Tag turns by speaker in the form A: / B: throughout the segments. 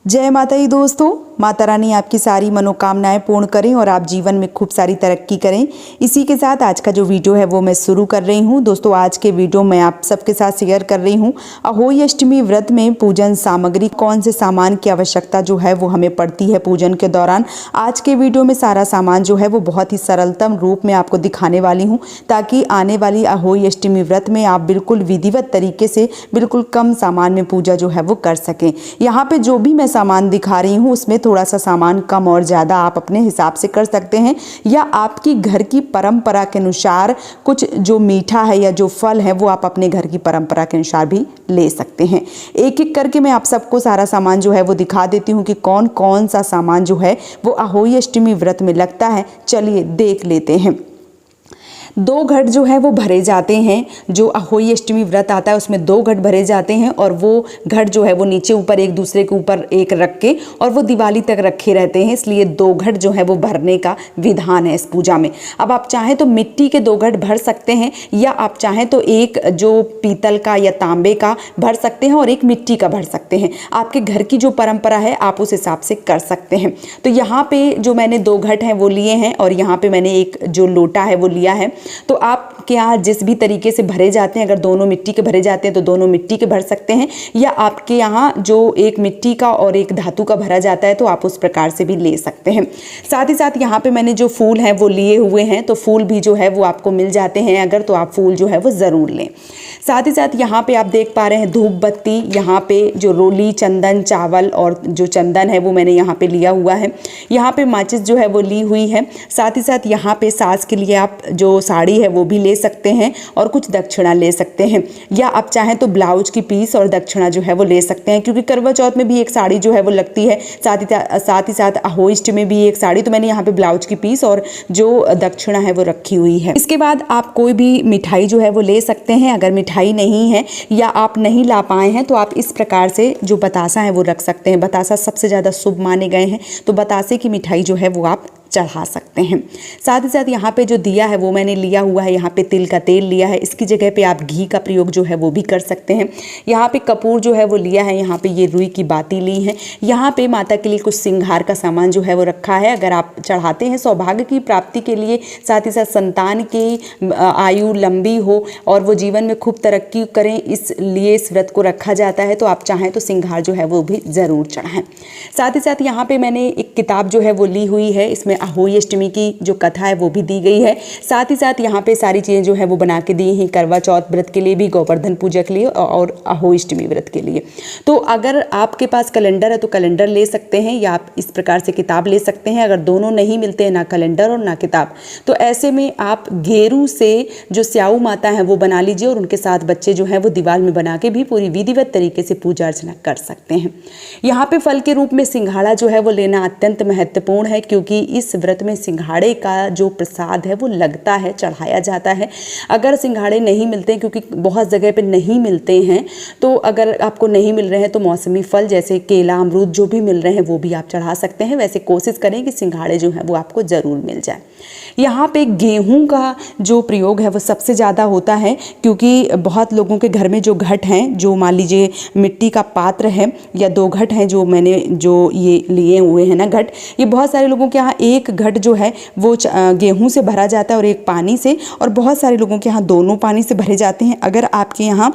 A: जय माता दी दोस्तों। माता रानी आपकी सारी मनोकामनाएं पूर्ण करें और आप जीवन में खूब सारी तरक्की करें। इसी के साथ आज का जो वीडियो है वो मैं शुरू कर रही हूँ। दोस्तों आज के वीडियो में आप सबके साथ शेयर कर रही हूँ अहोई अष्टमी व्रत में पूजन सामग्री, कौन से सामान की आवश्यकता जो है वो हमें पड़ती है पूजन के दौरान। आज के वीडियो में सारा सामान जो है वो बहुत ही सरलतम रूप में आपको दिखाने वाली हूँ, ताकि आने वाली अहोई अष्टमी व्रत में आप बिल्कुल विधिवत तरीके से बिल्कुल कम सामान में पूजा जो है वो कर सकें। यहाँ पे जो भी मैं सामान दिखा रही हूँ उसमें थोड़ा सा सामान कम और ज़्यादा आप अपने हिसाब से कर सकते हैं, या आपकी घर की परंपरा के अनुसार कुछ जो मीठा है या जो फल है वो आप अपने घर की परंपरा के अनुसार भी ले सकते हैं। एक एक करके मैं आप सबको सारा सामान जो है वो दिखा देती हूँ कि कौन कौन सा सामान जो है वो अहोई अष्टमी व्रत में लगता है। चलिए देख लेते हैं। 2 घट जो है वो भरे जाते हैं। जो अहोई अष्टमी व्रत आता है उसमें 2 घट भरे जाते हैं, और वो घट जो है वो नीचे ऊपर एक दूसरे के ऊपर एक रख के और वो दिवाली तक रखे रहते हैं, इसलिए 2 घट जो है वो भरने का विधान है इस पूजा में। अब आप चाहें तो मिट्टी के 2 घट भर सकते हैं, या आप चाहें तो एक जो पीतल का या तांबे का भर सकते हैं और एक मिट्टी का भर सकते हैं। आपके घर की जो परंपरा है आप उस हिसाब से कर सकते हैं। तो यहाँ पे जो मैंने 2 घट हैं वो लिए हैं, और यहाँ पे मैंने एक जो लोटा है वो लिया है। तो आपके यहाँ जिस भी तरीके से भरे जाते हैं, अगर दोनों मिट्टी के भरे जाते हैं तो दोनों मिट्टी के भर सकते हैं, या आपके यहाँ जो एक मिट्टी का और एक धातु का भरा जाता है तो आप उस प्रकार से भी ले सकते हैं। साथ ही साथ यहाँ पे मैंने जो फूल हैं वो लिए हुए हैं, तो फूल भी जो है वो आपको मिल जाते हैं अगर, तो आप फूल जो है वो ज़रूर लें। साथ ही साथ यहाँ पे आप देख पा रहे हैं धूप बत्ती, यहाँ पे जो रोली, चंदन, चावल और जो चंदन है वो मैंने यहाँ पे लिया हुआ है। यहाँ पे माचिस जो है वो ली हुई है। साथ ही साथ यहाँ पे सास के लिए आप जो साड़ी है वो भी ले सकते हैं और कुछ दक्षिणा ले सकते हैं, या आप चाहें तो ब्लाउज की पीस और दक्षिणा जो है वो ले सकते हैं, क्योंकि करवा चौथ में भी एक साड़ी जो है वो लगती है, साथ ही साथ अहोई अष्टमी में भी एक साड़ी। तो मैंने यहाँ पे ब्लाउज की पीस और जो दक्षिणा है वो रखी हुई है। इसके बाद आप कोई भी मिठाई जो है वो ले सकते हैं। अगर मिठाई नहीं है या आप नहीं ला पाए हैं तो आप इस प्रकार से जो बतासा है वो रख सकते हैं। बतासा सबसे ज़्यादा शुभ माने गए हैं, तो बतासे की मिठाई जो है वो आप चढ़ा सकते हैं। साथ ही साथ यहाँ पे जो दिया है वो मैंने लिया हुआ है, यहाँ पे तिल का तेल लिया है, इसकी जगह पे आप घी का प्रयोग जो है वो भी कर सकते हैं। यहाँ पे कपूर जो है वो लिया है, यहाँ पे ये रुई की बाती ली है। यहाँ पे माता के लिए कुछ श्रृंगार का सामान जो है वो रखा है, अगर आप चढ़ाते हैं सौभाग्य की प्राप्ति के लिए, साथ ही साथ संतान की आयु लंबी हो और वो जीवन में खूब तरक्की करें, इसलिए इस व्रत को रखा जाता है। तो आप चाहें तो श्रृंगार जो है वो भी ज़रूर चढ़ाएं। साथ ही साथ यहाँ पे मैंने एक किताब जो है वो ली हुई है, इसमें अहोई अष्टमी की जो कथा है वो भी दी गई है। साथ ही साथ यहाँ पे सारी चीज़ें जो है वो बना के दी हैं, करवा चौथ व्रत के लिए भी, गोवर्धन पूजा के लिए और अहोई अष्टमी व्रत के लिए। तो अगर आपके पास कैलेंडर है तो कैलेंडर ले सकते हैं, या आप इस प्रकार से किताब ले सकते हैं। अगर दोनों नहीं मिलते हैं, ना कैलेंडर और ना किताब, तो ऐसे में आप घेरू से जो स्याऊ माता है वो बना लीजिए, और उनके साथ बच्चे जो हैं वो दीवार में बना के भी पूरी विधिवत तरीके से पूजा अर्चना कर सकते हैं। यहाँ पे फल के रूप में सिंघाड़ा जो है वो लेना अत्यंत महत्वपूर्ण है, क्योंकि इस व्रत में सिंघाड़े का जो प्रसाद है वो लगता है, चढ़ाया जाता है। अगर सिंघाड़े नहीं मिलते हैं, क्योंकि बहुत जगह पे नहीं मिलते हैं, तो अगर आपको नहीं मिल रहे हैं तो मौसमी फल जैसे केला, अमरूद जो भी मिल रहे हैं वो भी आप चढ़ा सकते हैं। वैसे कोशिश करें कि सिंघाड़े जो हैं वो आपको ज़रूर मिल जाए। यहाँ पे गेहूं का जो प्रयोग है वो सबसे ज़्यादा होता है, क्योंकि बहुत लोगों के घर में जो घट हैं, जो मान लीजिए मिट्टी का पात्र है या 2 घट हैं, जो मैंने जो ये लिए हुए हैं ना घट, ये बहुत सारे लोगों के यहाँ एक घट जो है वो गेहूं से भरा जाता है और एक पानी से, और बहुत सारे लोगों के यहाँ दोनों पानी से भरे जाते हैं। अगर आपके यहाँ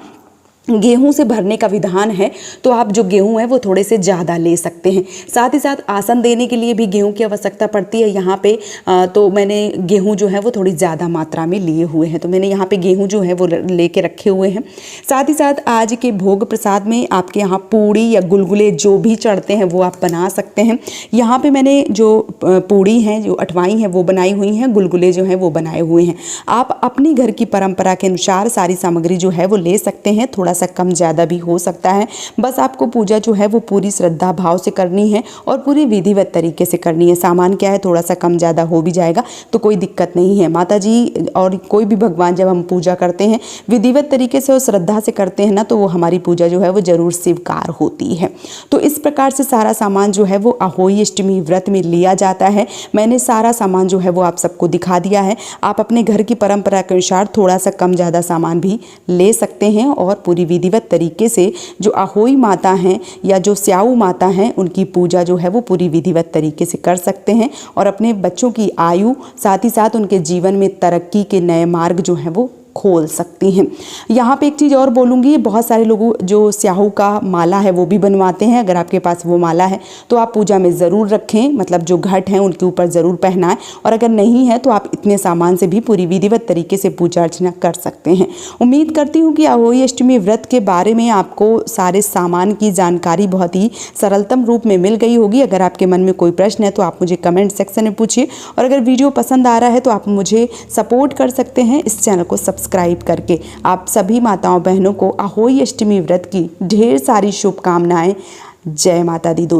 A: गेहूं से भरने का विधान है तो आप जो गेहूं है वो थोड़े से ज़्यादा ले सकते हैं। साथ ही साथ आसन देने के लिए भी गेहूं की आवश्यकता पड़ती है। यहाँ पे तो मैंने गेहूं जो है वो थोड़ी ज़्यादा मात्रा में लिए हुए हैं, तो मैंने यहाँ पे गेहूं जो है वो लेके रखे हुए हैं। साथ ही साथ आज के भोग प्रसाद में आपके यहाँ पूड़ी या गुलगुले जो भी चढ़ते हैं वो आप बना सकते हैं। यहाँ पर मैंने जो पूड़ी हैं, जो अटवाई हैं वो बनाई हुई हैं, गुलगुले जो हैं वो बनाए हुए हैं। आप अपने घर की परंपरा के अनुसार सारी सामग्री जो है वो ले सकते हैं, थोड़ा सा कम ज़्यादा भी हो सकता है। बस आपको पूजा जो है वो पूरी श्रद्धा भाव से करनी है और पूरी विधिवत तरीके से करनी है। सामान क्या है, थोड़ा सा कम ज़्यादा हो भी जाएगा तो कोई दिक्कत नहीं है। माता जी और कोई भी भगवान जब हम पूजा करते हैं विधिवत तरीके से और श्रद्धा से करते हैं ना, तो वो हमारी पूजा जो है वो ज़रूर स्वीकार होती है। तो इस प्रकार से सारा सामान जो है वो अहोई अष्टमी व्रत में लिया जाता है। मैंने सारा सामान जो है वो आप सबको दिखा दिया है। आप अपने घर की परंपरा के अनुसार थोड़ा सा कम ज़्यादा सामान भी ले सकते हैं और पूरी पूरी विधिवत तरीके से जो अहोई माता हैं या जो स्याऊ माता हैं उनकी पूजा जो है वो पूरी विधिवत तरीके से कर सकते हैं और अपने बच्चों की आयु साथ ही साथ उनके जीवन में तरक्की के नए मार्ग जो हैं वो खोल सकती हैं। यहाँ पे एक चीज़ और बोलूँगी, बहुत सारे लोग जो स्याहू का माला है वो भी बनवाते हैं। अगर आपके पास वो माला है तो आप पूजा में ज़रूर रखें, मतलब जो घट हैं उनके ऊपर ज़रूर पहनाएं, और अगर नहीं है तो आप इतने सामान से भी पूरी विधिवत तरीके से पूजा अर्चना कर सकते हैं। उम्मीद करती हूँ कि अहोई अष्टमी व्रत के बारे में आपको सारे सामान की जानकारी बहुत ही सरलतम रूप में मिल गई होगी। अगर आपके मन में कोई प्रश्न है तो आप मुझे कमेंट सेक्शन में पूछिए, और अगर वीडियो पसंद आ रहा है तो आप मुझे सपोर्ट कर सकते हैं इस चैनल को सब्सक्राइब करके। आप सभी माताओं बहनों को अहोई अष्टमी व्रत की ढेर सारी शुभकामनाएं। जय माता दी दोस्तों।